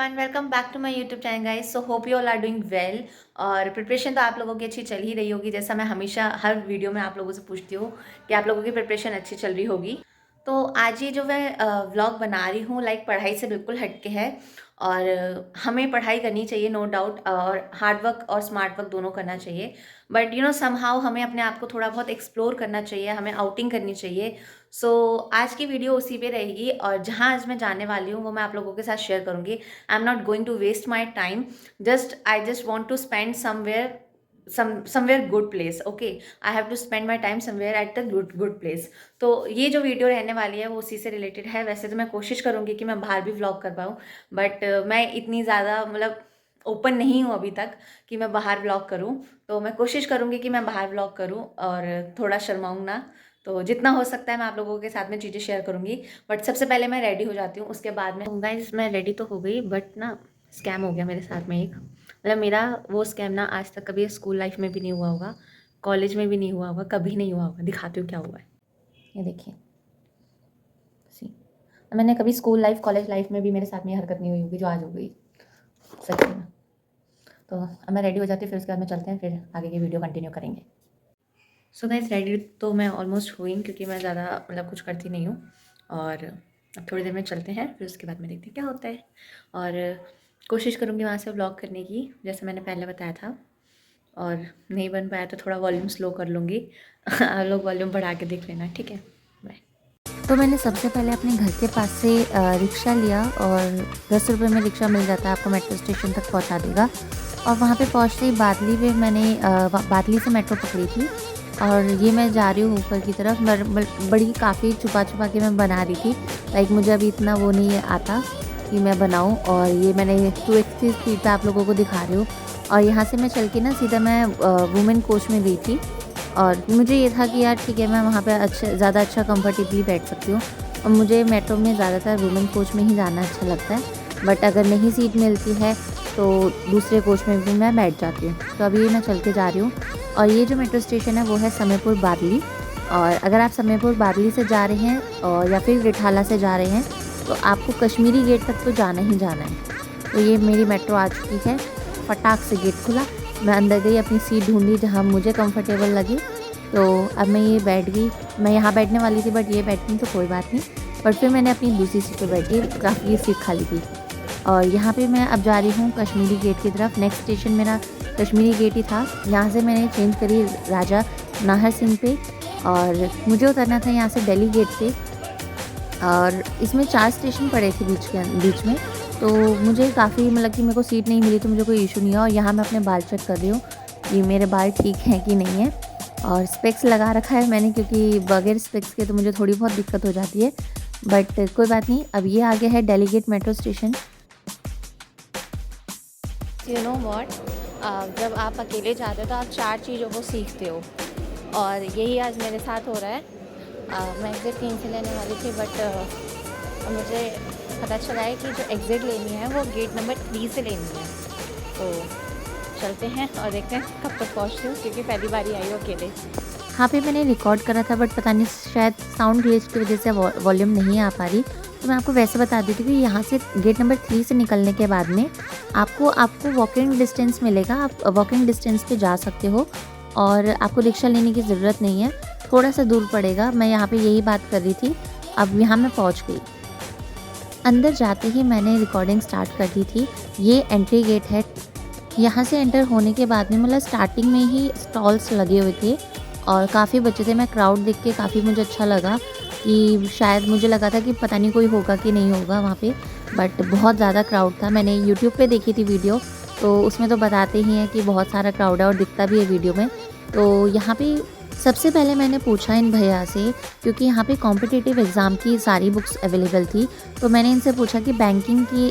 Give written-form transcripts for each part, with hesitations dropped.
Everyone, welcome back to my YouTube channel guys. So hope you all are doing well. और preparation तो आप लोगों की अच्छी चल ही रही होगी, जैसा मैं हमेशा हर वीडियो में आप लोगों से पूछती हूँ कि आप लोगों की प्रिपरेशन अच्छी चल रही होगी। तो आज ये जो मैं व्लॉग बना रही हूँ, लाइक पढ़ाई से बिल्कुल हटके है। और हमें पढ़ाई करनी चाहिए, नो डाउट, और हार्ड वर्क और स्मार्ट वर्क दोनों करना चाहिए। बट यू नो समहाउ हमें अपने आप को थोड़ा बहुत एक्सप्लोर करना चाहिए, हमें आउटिंग करनी चाहिए। सो आज की वीडियो उसी पे रहेगी, और जहाँ आज मैं जाने वाली हूँ वो मैं आप लोगों के साथ शेयर करूँगी। I am not going to waste my time, I just want to spend somewhere good place. Okay, I have to spend my time somewhere at the good place. तो ये जो वीडियो रहने वाली है वो उसी से रिलेटेड है। वैसे तो मैं कोशिश करूँगी कि मैं बाहर भी व्लॉग कर पाऊँ, बट मैं इतनी ज़्यादा मतलब ओपन नहीं हूँ अभी तक कि मैं बाहर व्लॉग करूँ। तो मैं कोशिश करूँगी कि मैं बाहर व्लॉग करूँ और थोड़ा शर्माऊँ ना। तो जितना हो सकता है मैं आप लोगों के साथ में चीज़ें शेयर करूँगी। बट सबसे पहले मैं रेडी हो जाती हूँ, उसके बाद में गाइस मैं रेडी तो हो गई, बट ना स्कैम हो गया मेरे साथ में एक। मतलब मेरा वो स्कैम ना आज तक कभी स्कूल लाइफ में भी नहीं हुआ होगा, कॉलेज में भी नहीं हुआ होगा, कभी नहीं हुआ होगा। दिखाती हूँ क्या हुआ है, ये देखिए। सी, मैंने कभी स्कूल लाइफ कॉलेज लाइफ में भी मेरे साथ में ये हरकत नहीं हुई होगी जो आज हो गई, सच में। तो अब मैं रेडी हो जाती हूँ, फिर उसके बाद में चलते हैं, फिर आगे की वीडियो कंटिन्यू करेंगे। सो गाइस रेडी तो मैं ऑलमोस्ट हुई, क्योंकि मैं ज़्यादा मतलब कुछ करती नहीं हूँ। और अब थोड़ी देर में चलते हैं, फिर उसके बाद में देखते हैं क्या होता है। और कोशिश करूँगी वहाँ से व्लॉग करने की, जैसे मैंने पहले बताया था। और नहीं बन पाया तो थोड़ा वॉल्यूम स्लो कर लूँगी। आप लोग वॉल्यूम बढ़ा के देख लेना, ठीक है। बाय। तो मैंने सबसे पहले अपने घर के पास से रिक्शा लिया, और 10 रुपये में रिक्शा मिल जाता है, आपको मेट्रो स्टेशन तक पहुंचा देगा। और वहां पे पहुंचते ही बादली में मैंने बादली से मेट्रो पकड़ी थी, और ये मैं जा रही हूँ ऊपर की तरफ। बड़ी काफ़ी छुपा छुपा के मैं बना रही थी, लाइक मुझे अभी इतना वो नहीं आता कि मैं बनाऊँ। और ये मैंने 2x की स्पीड पर आप लोगों को दिखा रही हूँ। और यहाँ से मैं चल के ना सीधा मैं वुमेन कोच में गई थी, और मुझे ये था कि यार ठीक है, मैं वहाँ पे ज़्यादा अच्छा कंफर्टेबली बैठ सकती हूँ। और मुझे मेट्रो में ज़्यादातर वुमेन कोच में ही जाना अच्छा लगता है, बट अगर नहीं सीट मिलती है तो दूसरे कोच में भी मैं बैठ जाती हूँ। तो अभी मैं चल के जा रही हूँ, और ये जो मेट्रो स्टेशन है वो है समयपुर बादली। और अगर आप समयपुर बादली से जा रहे हैं और या फिर रिठाला से जा रहे हैं तो आपको कश्मीरी गेट तक तो जाना ही जाना है। तो ये मेरी मेट्रो आ चुकी है, फटाक से गेट खुला, मैं अंदर गई, अपनी सीट ढूंढी जहाँ मुझे कंफर्टेबल लगी। तो अब मैं ये बैठ गई। मैं यहाँ बैठने वाली थी, बट ये बैठ गई तो कोई बात नहीं। बट फिर मैंने अपनी दूसरी सीट पर बैठ गई, काफ़ी सीट खाली थी। और यहाँ पे मैं अब जा रही हूँ कश्मीरी गेट की तरफ। नेक्स्ट स्टेशन मेरा कश्मीरी गेट ही था। यहाँ से मैंने चेंज करी राजा नाहर सिंह पे, और मुझे उतरना था यहाँ से दिल्ली गेट से। और इसमें 4 स्टेशन पड़े थे बीच में। तो मुझे काफ़ी मतलब कि मेरे को सीट नहीं मिली, तो मुझे कोई इशू नहीं है। और यहाँ मैं अपने बाल चेक कर रही हूँ कि मेरे बाल ठीक हैं कि नहीं है। और स्पेक्स लगा रखा है मैंने, क्योंकि बगैर स्पेक्स के तो मुझे थोड़ी बहुत दिक्कत हो जाती है, बट कोई बात नहीं। अब ये आ गया है delegate metro station. You know what, जब आप अकेले जाते हो तो आप 4 चीज़ों को सीखते हो, और यही आज मेरे साथ हो रहा है। मैं एग्ज़िट 3 से लेने वाली थी, बट मुझे पता चला है कि जो एग्ज़िट लेनी है वो गेट नंबर 3 से लेनी है। तो चलते हैं और देखते हैं कब तक पहुँचती हूँ, क्योंकि पहली बार ही आई हूँ अकेले। यहाँ पे मैंने रिकॉर्ड करा था, बट पता नहीं शायद साउंड ग्लिच की वजह से वॉल्यूम नहीं आ पा रही। तो मैं आपको वैसे बता देती हूँ कि यहाँ से गेट नंबर 3 से निकलने के बाद में आपको वॉकिंग डिस्टेंस मिलेगा। आप वॉकिंग डिस्टेंस पे जा सकते हो, और आपको रिक्शा लेने की ज़रूरत नहीं है। थोड़ा सा दूर पड़ेगा, मैं यहाँ पे यही बात कर रही थी। अब यहाँ मैं पहुँच गई। अंदर जाते ही मैंने रिकॉर्डिंग स्टार्ट कर दी थी। ये एंट्री गेट है। यहाँ से एंटर होने के बाद में मतलब स्टार्टिंग में ही स्टॉल्स लगे हुए थे, और काफ़ी बच्चे थे। मैं क्राउड देख के काफ़ी मुझे अच्छा लगा, कि शायद मुझे लगा था कि पता नहीं कोई होगा कि नहीं होगा वहाँ पे, बट बहुत ज़्यादा क्राउड था। मैंने यूट्यूब पे देखी थी वीडियो, तो उसमें तो बताते ही हैं कि बहुत सारा क्राउड है, और दिखता भी है वीडियो में। तो यहाँ पे सबसे पहले मैंने पूछा इन भैया से, क्योंकि यहाँ पे कॉम्पिटिटिव एग्ज़ाम की सारी बुक्स अवेलेबल थी। तो मैंने इनसे पूछा कि बैंकिंग की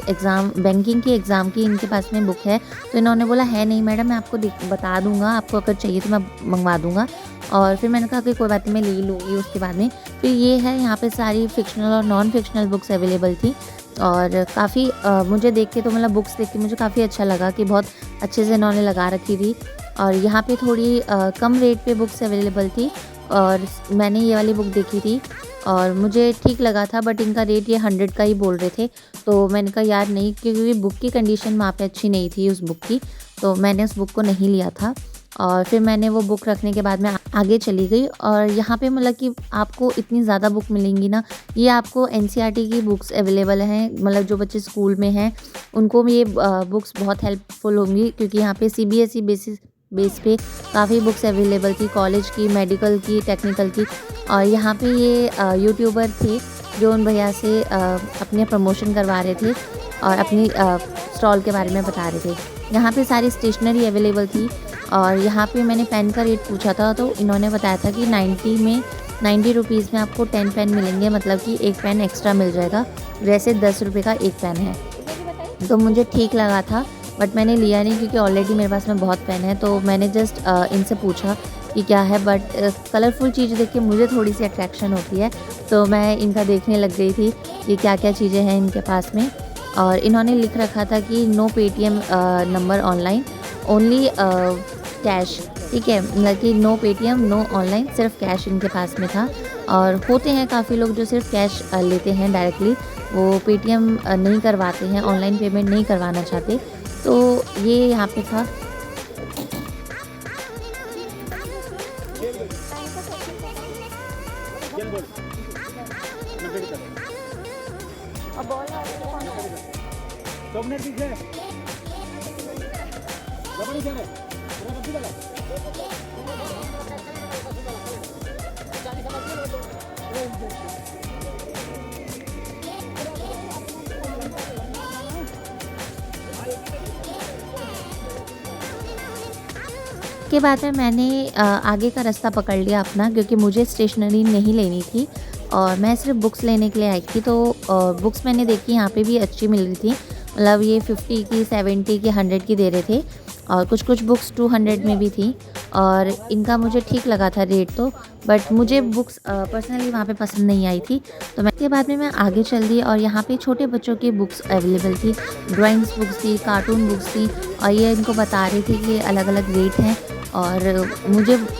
एग्ज़ाम की इनके पास में बुक है। तो इन्होंने बोला है नहीं मैडम, मैं आपको बता दूंगा, आपको अगर चाहिए तो मैं मंगवा दूंगा। और फिर मैंने कहा कि कोई बात नहीं, मैं ले लूँगी उसके बाद में। फिर ये है, यहाँ पे सारी फिक्शनल और नॉन फिक्शनल बुक्स अवेलेबल थी। और काफ़ी मुझे देख के तो मतलब बुक्स देख के मुझे काफ़ी अच्छा लगा कि बहुत अच्छे से इन्होंने लगा रखी थी। और यहाँ पे थोड़ी कम रेट पे बुक्स अवेलेबल थी, और मैंने ये वाली बुक देखी थी और मुझे ठीक लगा था, बट इनका रेट ये 100 का ही बोल रहे थे। तो मैंने कहा यार नहीं, क्योंकि बुक की कंडीशन वहाँ पे अच्छी नहीं थी उस बुक की, तो मैंने उस बुक को नहीं लिया था। और फिर मैंने वो बुक रखने के बाद मैं आगे चली गई, और यहाँ पे मतलब कि आपको इतनी ज़्यादा बुक मिलेंगी ना। ये आपको एनसीईआरटी की बुक्स अवेलेबल हैं, मतलब जो बच्चे स्कूल में हैं उनको भी ये बुक्स बहुत हेल्पफुल होंगी, क्योंकि यहाँ पे सीबीएसई बेस पे काफ़ी बुक्स अवेलेबल थी, कॉलेज की, मेडिकल की, टेक्निकल की। और यहाँ पे ये यूट्यूबर थे जो उन भैया से अपने प्रमोशन करवा रहे थे और अपनी स्टॉल के बारे में बता रहे थे। यहाँ पे सारी स्टेशनरी अवेलेबल थी, और यहाँ पे मैंने पेन का रेट पूछा था तो इन्होंने बताया था कि 90 रुपीज़ में आपको 10 पेन मिलेंगे, मतलब कि एक पेन एक्स्ट्रा मिल जाएगा। वैसे 10 रुपये का एक पेन है, तो मुझे ठीक लगा था, बट मैंने लिया नहीं क्योंकि ऑलरेडी मेरे पास में बहुत पेन है। तो मैंने जस्ट इनसे पूछा कि क्या है, बट कलरफुल चीज़ देख के मुझे थोड़ी सी अट्रैक्शन होती है, तो मैं इनका देखने लग गई थी कि क्या क्या चीज़ें हैं इनके पास में। और इन्होंने लिख रखा था कि no Paytm number online, only cash. ठीक है, मतलब कि नो पेटीएम नो ऑनलाइन, सिर्फ कैश इनके पास में था। और होते हैं काफ़ी लोग जो सिर्फ कैश लेते हैं डायरेक्टली, वो पेटीएम नहीं करवाते हैं, ऑनलाइन पेमेंट नहीं करवाना चाहते। तो ये यहाँ पे था। के बाद में मैंने आगे का रास्ता पकड़ लिया अपना, क्योंकि मुझे स्टेशनरी नहीं लेनी थी और मैं सिर्फ बुक्स लेने के लिए आई थी। तो बुक्स मैंने देखी यहाँ पे भी अच्छी मिल रही थी, मतलब ये 50 की, 70 की, 100 की दे रहे थे, और कुछ बुक्स 200 में भी थी। और इनका मुझे ठीक लगा था रेट तो, बट मुझे बुक्स पर्सनली वहाँ पे पसंद नहीं आई थी। तो मैं के बाद में मैं आगे चल दी, और यहाँ पे छोटे बच्चों की बुक्स अवेलेबल थी, ड्राइंग्स बुक्स थी, कार्टून बुक्स थी, और ये इनको बता रही थी कि अलग अलग रेट हैं। और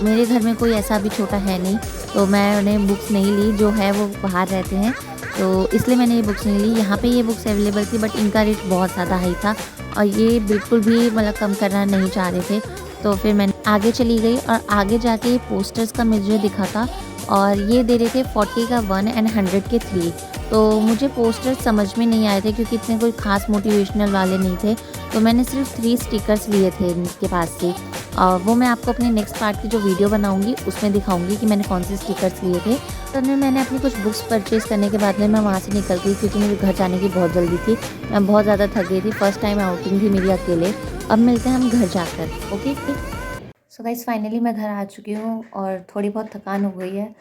मेरे घर में कोई ऐसा भी छोटा है नहीं, तो मैं उन्हें बुक्स नहीं ली, जो है वो बाहर रहते हैं, तो इसलिए मैंने ये बुक्स नहीं ली। यहाँ पे ये बुक्स अवेलेबल थी, बट इनका रेट बहुत ज़्यादा हाई था, और ये बिल्कुल भी मतलब कम करना नहीं चाह रहे थे। तो फिर मैंने आगे चली गई, और आगे जाके पोस्टर्स का मुझे दिखा था, और ये दे रहे थे 40 का 1 एंड 100 के 3। तो मुझे पोस्टर्स समझ में नहीं आए थे, क्योंकि इतने कोई ख़ास मोटिवेशनल वाले नहीं थे। तो मैंने सिर्फ 3 स्टिकर्स लिए थे इनके पास से, और वो मैं आपको अपने नेक्स्ट पार्ट की जो वीडियो बनाऊंगी उसमें दिखाऊंगी कि मैंने कौन से स्टिकर्स लिए थे। तो मैंने अपनी कुछ बुक्स परचेज़ करने के बाद में मैं वहाँ से निकल गई, क्योंकि मुझे घर जाने की बहुत जल्दी थी, मैं बहुत ज़्यादा थक गई थी। फर्स्ट टाइम आउटिंग थी मेरी अकेले। अब मिलते हैं हम घर जाकर, ओके। सो गाइस, फाइनली मैं घर आ चुकी हूँ, और थोड़ी बहुत थकान हो गई है,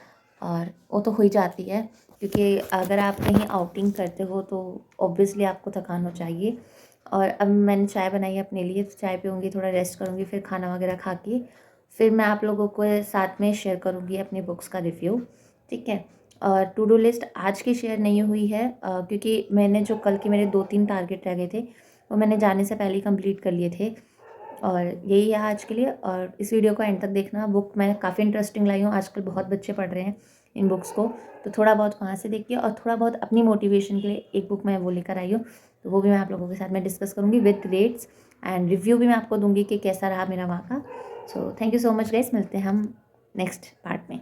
और वो तो हो ही जाती है, क्योंकि अगर आप कहीं आउटिंग करते हो तो ऑब्वियसली आपको थकान हो चाहिए। और अब मैंने चाय बनाई है अपने लिए, तो चाय पीऊँगी, थोड़ा रेस्ट करूँगी, फिर खाना वगैरह खा के फिर मैं आप लोगों को साथ में शेयर करूँगी अपनी बुक्स का रिव्यू, ठीक है। और टू डू लिस्ट आज की शेयर नहीं हुई है, क्योंकि मैंने जो कल के मेरे 2-3 टारगेट रह गए थे वो मैंने जाने से पहले ही कंप्लीट कर लिए थे। और यही है आज के लिए, और इस वीडियो को एंड तक देखना। बुक मैं काफ़ी इंटरेस्टिंग लाई हूँ, आजकल बहुत बच्चे पढ़ रहे हैं इन बुक्स को, तो थोड़ा बहुत वहाँ से देखिए, और थोड़ा बहुत अपनी मोटिवेशन के लिए एक बुक मैं वो लेकर आई हूँ, तो वो भी मैं आप लोगों के साथ में डिस्कस करूँगी विद रेट्स, एंड रिव्यू भी मैं आपको दूँगी कि कैसा रहा मेरा वहाँ का। So thank you so much guys, मिलते हैं हम नेक्स्ट पार्ट में।